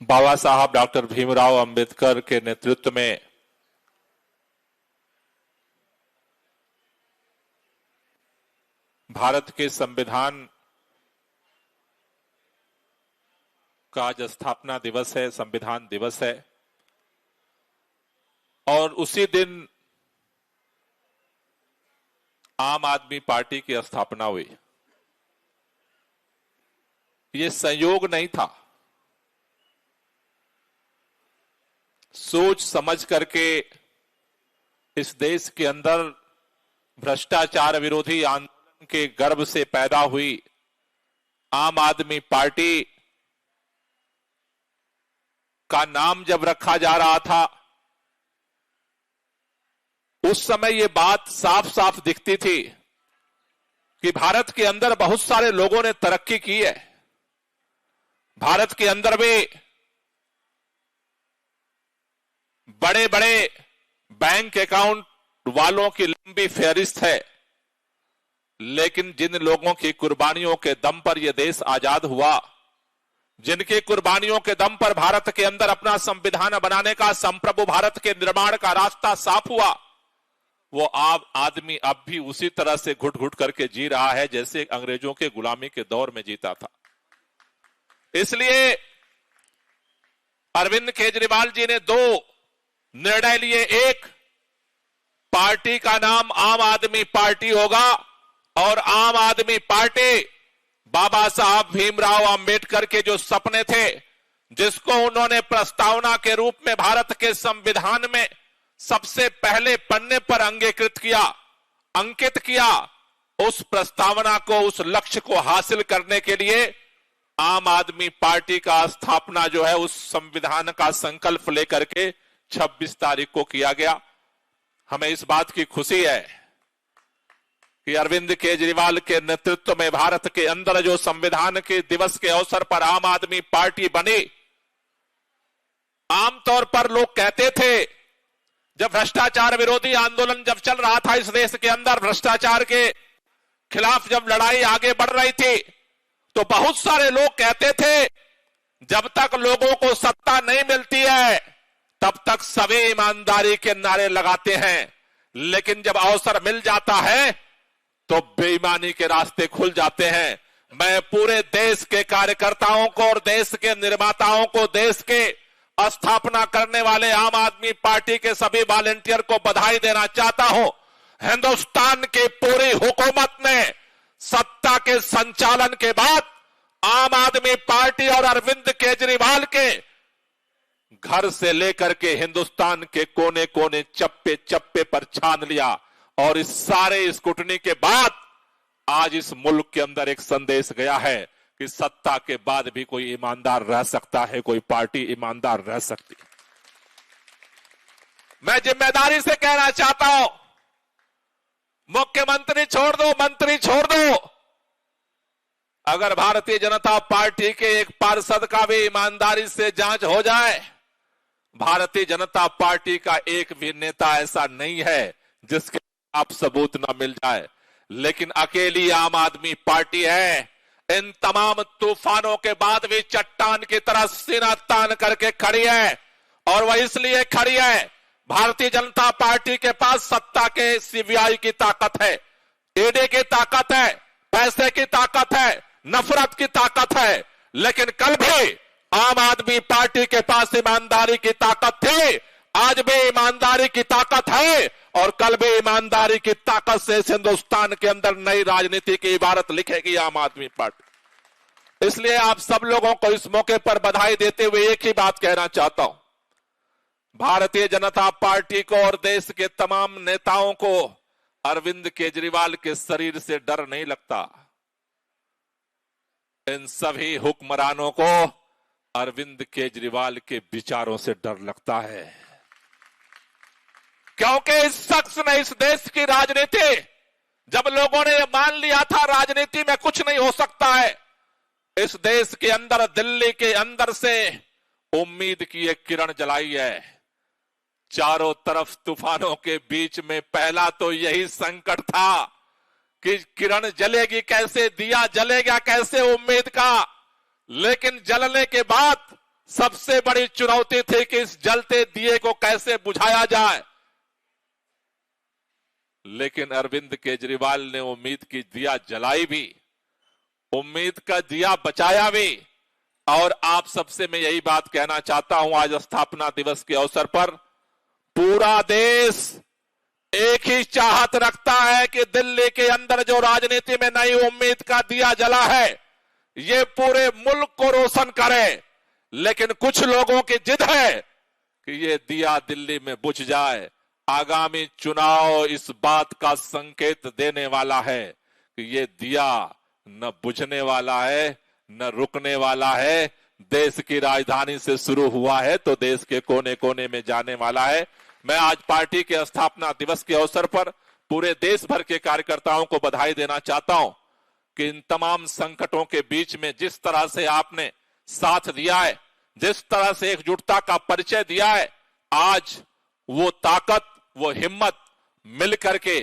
बाबा साहब डॉक्टर भीमराव अंबेडकर के नेतृत्व में भारत के संविधान का आज स्थापना दिवस है, संविधान दिवस है। और उसी दिन आम आदमी पार्टी की स्थापना हुई। ये संयोग नहीं था, सोच समझ करके इस देश के अंदर भ्रष्टाचार विरोधी आंदोलन के गर्भ से पैदा हुई आम आदमी पार्टी का नाम जब रखा जा रहा था, उस समय ये बात साफ साफ दिखती थी कि भारत के अंदर बहुत सारे लोगों ने तरक्की की है। भारत के अंदर भी बड़े बड़े बैंक अकाउंट वालों की लंबी फहरिस्त है, लेकिन जिन लोगों की कुर्बानियों के दम पर यह देश आजाद हुआ, जिनकी कुर्बानियों के दम पर भारत के अंदर अपना संविधान बनाने का, संप्रभु भारत के निर्माण का रास्ता साफ हुआ, वो आदमी अब भी उसी तरह से घुट घुट करके जी रहा है जैसे अंग्रेजों के गुलामी के दौर में जीता था। इसलिए अरविंद केजरीवाल जी ने दो निर्णय लिए। एक, पार्टी का नाम आम आदमी पार्टी होगा और आम आदमी पार्टी बाबा साहब भीमराव अंबेडकर के जो सपने थे, जिसको उन्होंने प्रस्तावना के रूप में भारत के संविधान में सबसे पहले पन्ने पर अंगीकृत किया, अंकित किया, उस प्रस्तावना को, उस लक्ष्य को हासिल करने के लिए आम आदमी पार्टी का स्थापना जो है उस संविधान का संकल्प लेकर के 26 तारीख को किया गया। हमें इस बात की खुशी है कि अरविंद केजरीवाल के नेतृत्व में भारत के अंदर जो संविधान के दिवस के अवसर पर आम आदमी पार्टी बनी। आमतौर पर लोग कहते थे, जब भ्रष्टाचार विरोधी आंदोलन जब चल रहा था इस देश के अंदर, भ्रष्टाचार के खिलाफ जब लड़ाई आगे बढ़ रही थी, तो बहुत सारे लोग कहते थे जब तक लोगों को सत्ता नहीं मिलती है तब तक सभी ईमानदारी के नारे लगाते हैं, लेकिन जब अवसर मिल जाता है तो बेईमानी के रास्ते खुल जाते हैं। मैं पूरे देश के कार्यकर्ताओं को और देश के निर्माताओं को, देश के स्थापना करने वाले आम आदमी पार्टी के सभी वॉलंटियर को बधाई देना चाहता हूं। हिंदुस्तान की पूरी हुकूमत ने सत्ता के संचालन के बाद आम आदमी पार्टी और अरविंद केजरीवाल के घर से लेकर के हिंदुस्तान के कोने कोने, चप्पे चप्पे पर छान लिया। और इस सारे स्क्रूटनी के बाद आज इस मुल्क के अंदर एक संदेश गया है कि सत्ता के बाद भी कोई ईमानदार रह सकता है, कोई पार्टी ईमानदार रह सकती है। मैं जिम्मेदारी से कहना चाहता हूं, मुख्यमंत्री छोड़ दो, मंत्री छोड़ दो, अगर भारतीय जनता पार्टी के एक पार्षद का भी ईमानदारी से जांच हो जाए, भारतीय जनता पार्टी का एक भी नेता ऐसा नहीं है जिसके आप सबूत न मिल जाए, लेकिन अकेली आम आदमी पार्टी है। इन तमाम तूफानों के बाद भी चट्टान की तरह सीना तान करके खड़ी है, और वह इसलिए खड़ी है, भारतीय जनता पार्टी के पास सत्ता के सीबीआई की ताकत है, ईडी की ताकत है, पैसे की ताकत है, नफरत की ताकत है, लेकिन कल भी आम आदमी पार्टी के पास ईमानदारी की ताकत थी, आज भी ईमानदारी की ताकत है, और कल भी ईमानदारी की ताकत से इस हिंदुस्तान के अंदर नई राजनीति की इबारत लिखेगी आम आदमी पार्टी। इसलिए आप सब लोगों को इस मौके पर बधाई देते हुए एक ही बात कहना चाहता हूं, भारतीय जनता पार्टी को और देश के तमाम नेताओं को अरविंद केजरीवाल के शरीर से डर नहीं लगता। इन सभी हुक्मरानों को अरविंद केजरीवाल के विचारों से डर लगता है, क्योंकि इस शख्स ने इस देश की राजनीति, जब लोगों ने मान लिया था राजनीति में कुछ नहीं हो सकता है, इस देश के अंदर, दिल्ली के अंदर से उम्मीद की एक किरण जलाई है। चारों तरफ तूफानों के बीच में पहला तो यही संकट था कि किरण जलेगी कैसे, दिया जलेगा कैसे उम्मीद का, लेकिन जलने के बाद सबसे बड़ी चुनौती थी कि इस जलते दिए को कैसे बुझाया जाए, लेकिन अरविंद केजरीवाल ने उम्मीद की दिया जलाई भी, उम्मीद का दिया बचाया भी। और आप सबसे मैं यही बात कहना चाहता हूं, आज स्थापना दिवस के अवसर पर पूरा देश एक ही चाहत रखता है कि दिल्ली के अंदर जो राजनीति में नई उम्मीद का दिया जला है, ये पूरे मुल्क को रोशन करे। लेकिन कुछ लोगों की जिद है कि ये दिया दिल्ली में बुझ जाए। आगामी चुनाव इस बात का संकेत देने वाला है कि ये दिया न बुझने वाला है न रुकने वाला है। देश की राजधानी से शुरू हुआ है तो देश के कोने कोने में जाने वाला है। मैं आज पार्टी के स्थापना दिवस के अवसर पर पूरे देश भर के कार्यकर्ताओं को बधाई देना चाहता हूं कि इन तमाम संकटों के बीच में जिस तरह से आपने साथ दिया है, जिस तरह से एकजुटता का परिचय दिया है, आज वो ताकत, वो हिम्मत मिल करके